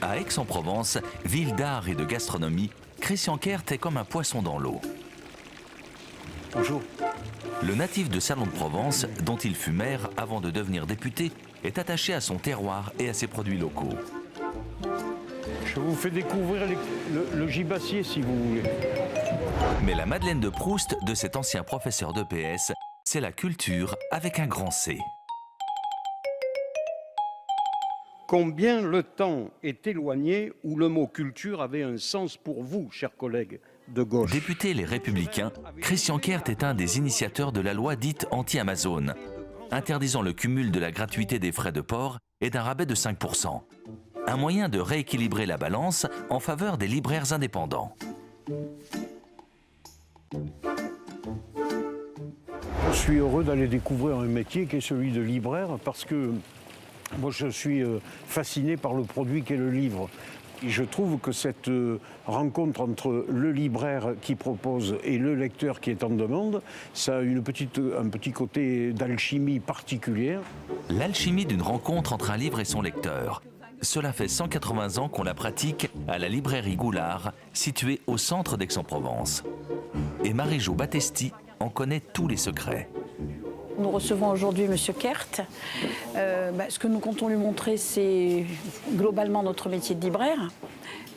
À Aix-en-Provence, ville d'art et de gastronomie, Christian Kert est comme un poisson dans l'eau. Bonjour. Le natif de Salon de Provence, dont il fut maire avant de devenir député, est attaché à son terroir et à ses produits locaux. Je vous fais découvrir le gibassier si vous voulez. Mais la Madeleine de Proust de cet ancien professeur d'EPS, c'est la culture avec un grand C. Combien le temps est éloigné où le mot culture avait un sens pour vous, chers collègues de gauche. Député Les Républicains, Christian Kert est un des initiateurs de la loi dite anti-Amazon, interdisant le cumul de la gratuité des frais de port et d'un rabais de 5%. Un moyen de rééquilibrer la balance en faveur des libraires indépendants. Je suis heureux d'aller découvrir un métier qui est celui de libraire parce que moi je suis fasciné par le produit qu'est le livre. Et je trouve que cette rencontre entre le libraire qui propose et le lecteur qui est en demande, ça a un petit côté d'alchimie particulière. L'alchimie d'une rencontre entre un livre et son lecteur. Cela fait 180 ans qu'on la pratique à la librairie Goulard, située au centre d'Aix-en-Provence. Et Marie-Jo Battesti en connaît tous les secrets. Nous recevons aujourd'hui M. Kert. Ce que nous comptons lui montrer, c'est globalement notre métier de libraire,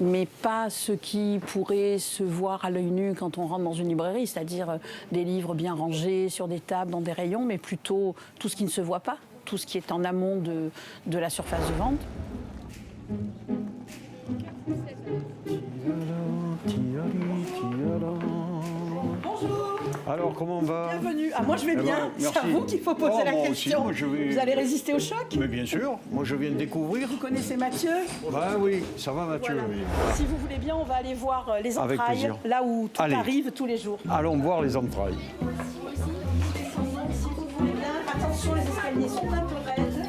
mais pas ce qui pourrait se voir à l'œil nu quand on rentre dans une librairie, c'est-à-dire des livres bien rangés sur des tables, dans des rayons, mais plutôt tout ce qui ne se voit pas, tout ce qui est en amont de la surface de vente. Bonjour. Alors, comment on va? Bienvenue. Ah, moi, je vais bien. C'est à vous qu'il faut poser la question. Aussi, Vous allez résister au choc? Mais bien sûr. Moi, je viens de découvrir. Vous connaissez Mathieu? Bah oui, ça va, Mathieu. Voilà. Oui. Si vous voulez bien, on va aller voir les Avec entrailles, plaisir. là où tout Allez. arrive tous les jours. Allons voir les entrailles. Si vous voulez bien, attention, les escaliers sont un peu raides.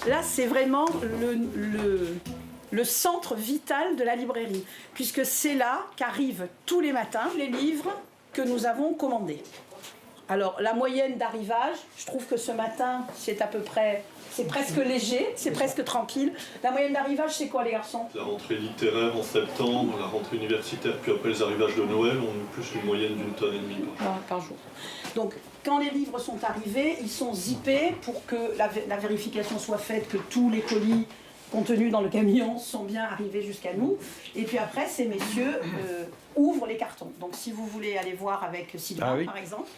Là, c'est vraiment le centre vital de la librairie, puisque c'est là qu'arrivent tous les matins les livres que nous avons commandés. Alors, la moyenne d'arrivage, je trouve que ce matin, c'est à peu près... C'est presque léger, c'est presque tranquille. La moyenne d'arrivage, c'est quoi, les garçons? La rentrée littéraire en septembre, la rentrée universitaire, puis après les arrivages de Noël, on a plus une moyenne d'1,5 tonne par jour. Donc, quand les livres sont arrivés, ils sont zippés pour que la vérification soit faite, que tous les colis contenus dans le camion sont bien arrivés jusqu'à nous. Et puis après, ces messieurs ouvrent les cartons. Donc, si vous voulez aller voir avec Sylvain, par exemple.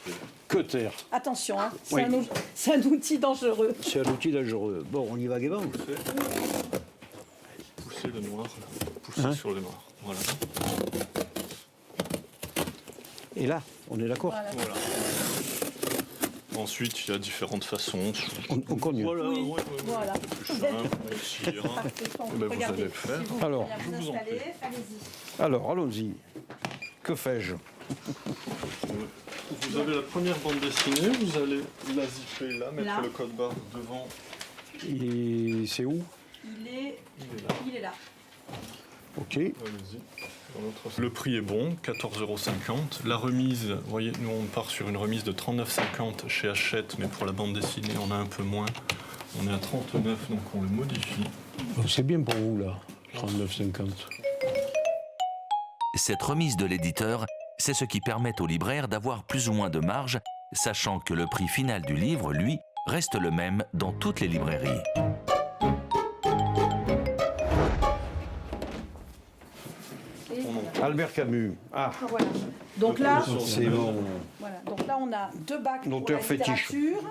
Que terre. Attention, hein, Oui. c'est un outil dangereux. C'est un outil dangereux. Bon, on y va gaiement. Poussez le noir, poussez sur le noir. Voilà. Et là, on est d'accord. Voilà. Ensuite, il y a différentes façons. On continue. Voilà, Oui. Voilà. Plus simple, aussi, hein. Ben, vous allez le faire. Si vous Alors, voulez bien vous installer, allez-y. Alors, allons-y. Que fais-je? Vous avez la première bande dessinée, vous allez la zipper là, mettre Là. le code barre devant. Et c'est où? Il est là. Ok. Allez-y. Dans l'autre- Le prix est bon, 14,50 €. La remise, vous voyez, nous on part sur une remise de 39,50 € chez Hachette, mais pour la bande dessinée, on a un peu moins. On est à 39, donc on le modifie. C'est bien pour vous, là. 39,50. Cette remise de l'éditeur, c'est ce qui permet aux libraires d'avoir plus ou moins de marge, sachant que le prix final du livre, lui, reste le même dans toutes les librairies. Albert Camus. Ah, Voilà. Donc là, c'est bon. voilà. Donc là, on a 2 bacs pour la L'auteur fétiche. littérature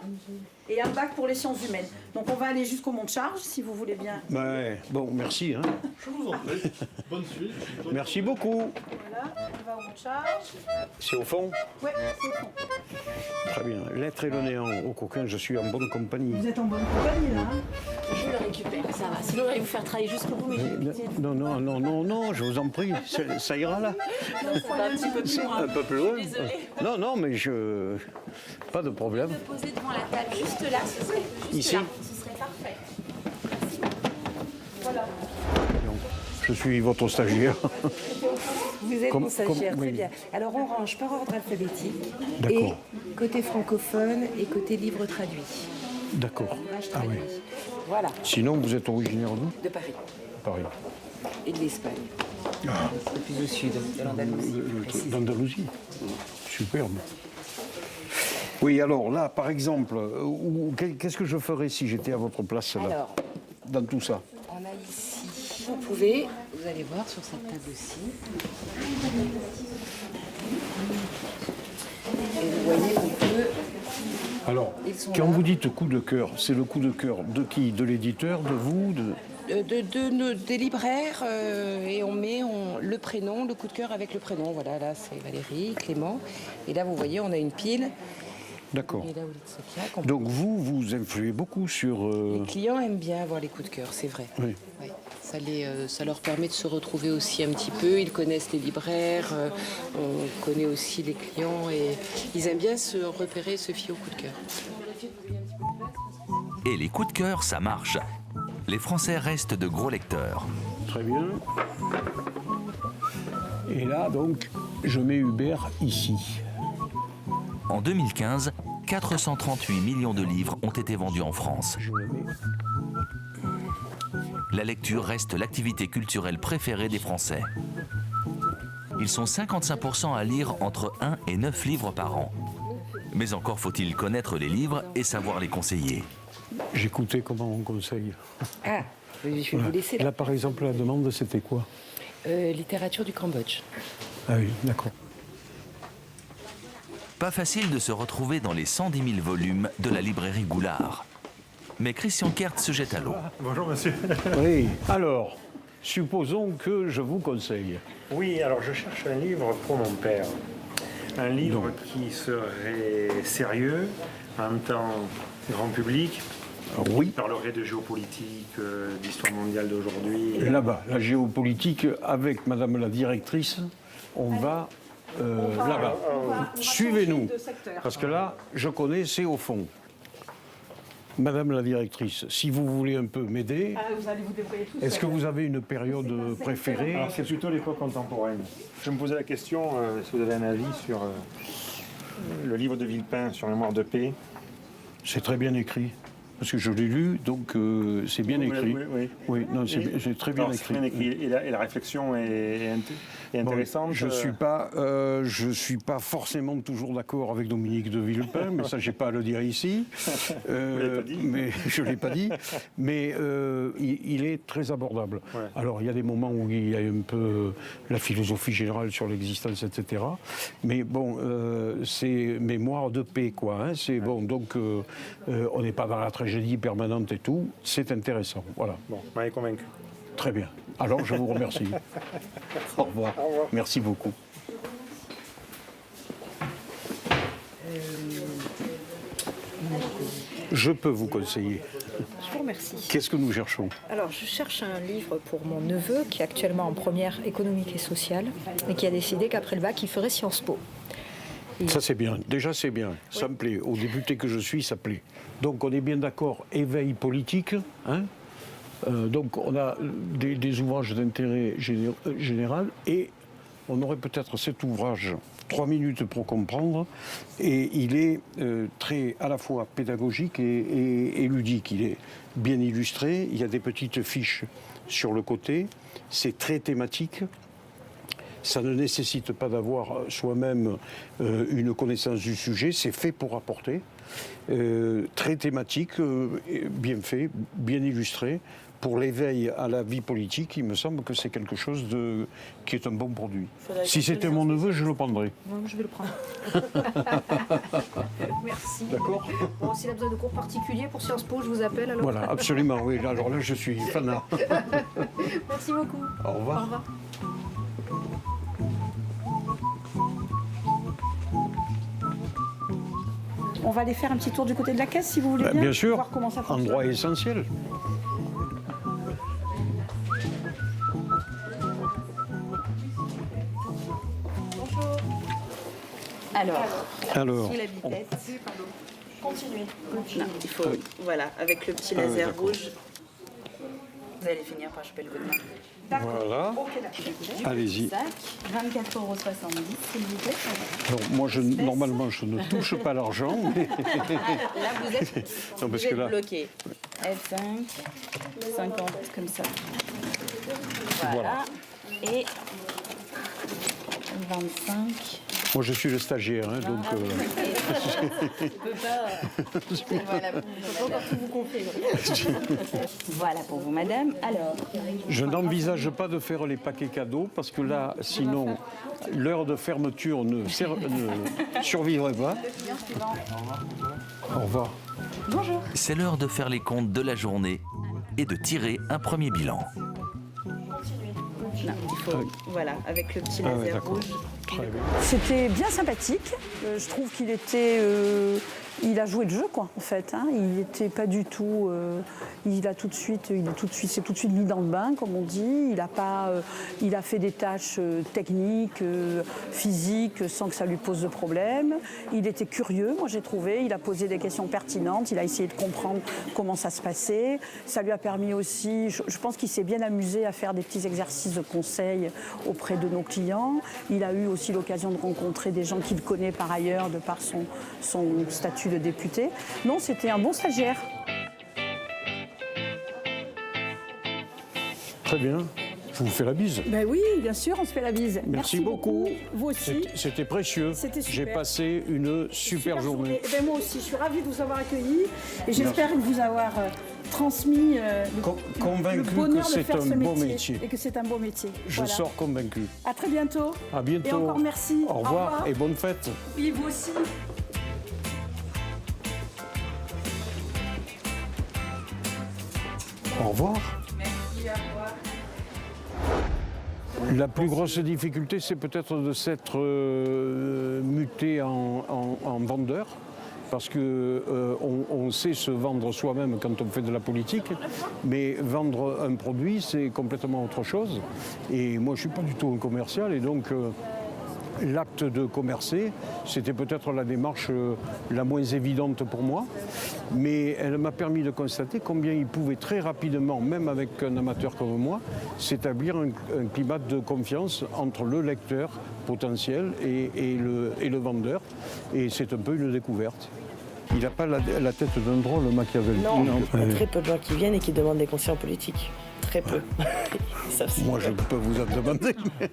et un bac pour les sciences humaines. Donc on va aller jusqu'au mont de charge, si vous voulez bien. Ouais. Bon, merci. Hein. Je vous en prie. Bonne suite. Merci beaucoup. Voilà, on va au mont de charge. C'est au fond? Ouais, c'est au fond. Très bien. L'être et le néant. Au coquin, je suis en bonne compagnie. Vous êtes en bonne compagnie, là. Hein, je le récupère, ça va. Sinon, on va vous faire travailler jusqu'au bout, mais Non, non, non, non, non, je vous en prie. Ça ira là. faut aller un petit peu plus loin. Un peu plus loin. Désolée. Non, non, mais je... Pas de problème. Poser devant la table, juste là, ce serait juste Ici. là, ce serait parfait. Voilà. Je suis votre stagiaire. Vous êtes mon stagiaire, oui. très bien. Alors on range par ordre alphabétique. D'accord. Et côté francophone et côté livre traduit. D'accord. Ah oui. Voilà, Sinon, vous êtes originaire d'où? de Paris Paris. et de l'Espagne. C'est plus au sud, de l'Andalousie. D'Andalousie. Superbe. Oui, alors là, par exemple, qu'est-ce que je ferais si j'étais à votre place là, Alors, dans tout ça? on a ici, vous allez voir sur cette table-ci. Et vous voyez qu'on peut... Alors, Ils sont quand là. vous dites coup de cœur, c'est le coup de cœur de qui? De l'éditeur, de vous Des libraires et on met le prénom, le coup de cœur avec le prénom. Voilà, là c'est Valérie, Clément. Et là vous voyez, on a une pile. D'accord. Et là, Sophia, Donc vous influez beaucoup sur... les clients aiment bien avoir les coups de cœur, c'est vrai. Oui. Ouais. Ça leur permet de se retrouver aussi un petit peu. Ils connaissent les libraires, on connaît aussi les clients et ils aiment bien se repérer, se fier au coup de cœur. Et les coups de cœur, ça marche. Les Français restent de gros lecteurs. Très bien. Et là, donc, je mets Hubert ici. En 2015, 438 millions de livres ont été vendus en France. Je le mets. La lecture reste l'activité culturelle préférée des Français. Ils sont 55% à lire entre 1 et 9 livres par an. Mais encore faut-il connaître les livres et savoir les conseiller. J'écoutais comment on conseille. Ah, je vais vous laisser là. Là, par exemple, la demande, c'était quoi? Littérature du Cambodge. Ah oui, d'accord. Pas facile de se retrouver dans les 110 000 volumes de la librairie Goulard. Mais Christian Kert se jette à l'eau. Bonjour monsieur. Oui, alors, supposons que je vous conseille. Oui, alors je cherche un livre pour mon père. Un livre qui serait sérieux, en même temps grand public, Oui, qui parlerait de géopolitique, d'histoire mondiale d'aujourd'hui. là-bas, la géopolitique, avec Madame la directrice, on va là-bas. Suivez-nous, parce que là, je connais, c'est au fond. Madame la directrice, si vous voulez un peu m'aider, est-ce que vous avez une période préférée? Alors c'est plutôt l'époque contemporaine. Je me posais la question, si vous avez un avis sur le livre de Villepin sur Mémoire de paix. C'est très bien écrit, parce que je l'ai lu, donc c'est bien écrit. Oui, non, c'est très bien Alors, écrit. c'est bien écrit. Et la réflexion est intéressante. Bon, je suis pas forcément toujours d'accord avec Dominique de Villepin, mais ça, j'ai pas à le dire ici. l'avez pas dit. Mais je l'ai pas dit. Mais il est très abordable. Ouais. Alors, il y a des moments où il y a un peu la philosophie générale sur l'existence, etc. Mais bon, c'est mémoire de paix, quoi. Hein. C'est bon, donc on n'est pas dans la tragédie permanente et tout. C'est intéressant. Voilà. Bon, vous m'avez convaincu. Très bien. Alors, je vous remercie. Au revoir. Au revoir. Merci beaucoup. Je peux vous conseiller. Je vous remercie. Qu'est-ce que nous cherchons? Alors, je cherche un livre pour mon neveu qui est actuellement en première économique et sociale et qui a décidé qu'après le bac, il ferait Sciences Po. Ça, c'est bien. Déjà, c'est bien. Ça me plaît. Au député que je suis, ça plaît. Donc, on est bien d'accord. Éveil politique. Hein, donc, on a des ouvrages d'intérêt général et on aurait peut-être cet ouvrage 3 minutes pour comprendre. Et il est très, à la fois pédagogique et ludique. Il est bien illustré. Il y a des petites fiches sur le côté. C'est très thématique. Ça ne nécessite pas d'avoir soi-même une connaissance du sujet. C'est fait pour apporter. Très thématique, bien fait, bien illustré. Pour l'éveil à la vie politique, il me semble que c'est quelque chose qui est un bon produit. Si c'était mon neveu, je le prendrais. Non, je vais le prendre. Merci. D'accord. Bon, s'il a besoin de cours particuliers pour Sciences Po, je vous appelle alors. Voilà, absolument, oui. Alors là, je suis fanat. Merci beaucoup. Au revoir. Au revoir. On va aller faire un petit tour du côté de la caisse si vous voulez bien. Bien sûr, Voir comment ça fonctionne. endroit essentiel. Alors, Sous la biblette. Continuez. Non, il faut, voilà, avec le petit laser rouge. Vous allez finir par choper le coup de main. Voilà. Allez-y. 24,70 € s'il vous plaît. Donc, moi, normalement, je ne touche pas l'argent. Mais... Là, vous êtes, Non, parce vous que êtes là- bloqué. F5, 50 comme ça. Voilà. Et 25. Moi, je suis le stagiaire, hein, donc... Je peux pas. Voilà, je peux pas encore tout vous confier. Voilà pour vous, madame. Alors, Je n'envisage pas de faire les paquets cadeaux, parce que là, sinon, l'heure de fermeture ne survivrait pas. Au revoir. bonjour. C'est l'heure de faire les comptes de la journée et de tirer un premier bilan. Non, il faut, voilà, avec le petit Ah ouais, laser d'accord. rouge. Très bien. C'était bien sympathique. Je trouve qu'il était. Il a joué le jeu, quoi, en fait. Hein. Il n'était pas du tout. Il s'est tout de suite mis dans le bain, comme on dit. Il a fait des tâches techniques, physiques, sans que ça lui pose de problème. Il était curieux, moi j'ai trouvé. Il a posé des questions pertinentes. Il a essayé de comprendre comment ça se passait. Ça lui a permis aussi. Je pense qu'il s'est bien amusé à faire des petits exercices de conseil auprès de nos clients. Il a eu aussi l'occasion de rencontrer des gens qu'il connaît par ailleurs, de par son statut de député. Non, c'était un bon stagiaire. Très bien. Je vous fais la bise. Ben oui, bien sûr, on se fait la bise. Merci beaucoup. Vous aussi. C'était précieux. C'était super. J'ai passé une super journée. Eh ben, moi aussi, je suis ravie de vous avoir accueilli et j'espère vous avoir transmis le Convaincu bonheur que de c'est faire un ce beau métier, métier. et que c'est un beau métier. Je Voilà. sors convaincu. À très bientôt. À bientôt. Et encore merci. Au revoir et bonne fête. Oui, vous aussi. Au revoir. La plus grosse difficulté, c'est peut-être de s'être muté en vendeur, parce que on sait se vendre soi-même quand on fait de la politique, mais vendre un produit, c'est complètement autre chose. Et moi, je suis pas du tout un commercial, et donc l'acte de commercer, c'était peut-être la démarche la moins évidente pour moi, mais elle m'a permis de constater combien il pouvait très rapidement, même avec un amateur comme moi, s'établir un climat de confiance entre le lecteur potentiel et le vendeur. Et c'est un peu une découverte. Il n'a pas la tête d'un drôle, Machiavel. Non, il y a très peu de gens qui viennent et qui demandent des conseils en politique. Très peu. Ils savent ce qu'ils Moi, je veulent. peux vous en demander. Mais...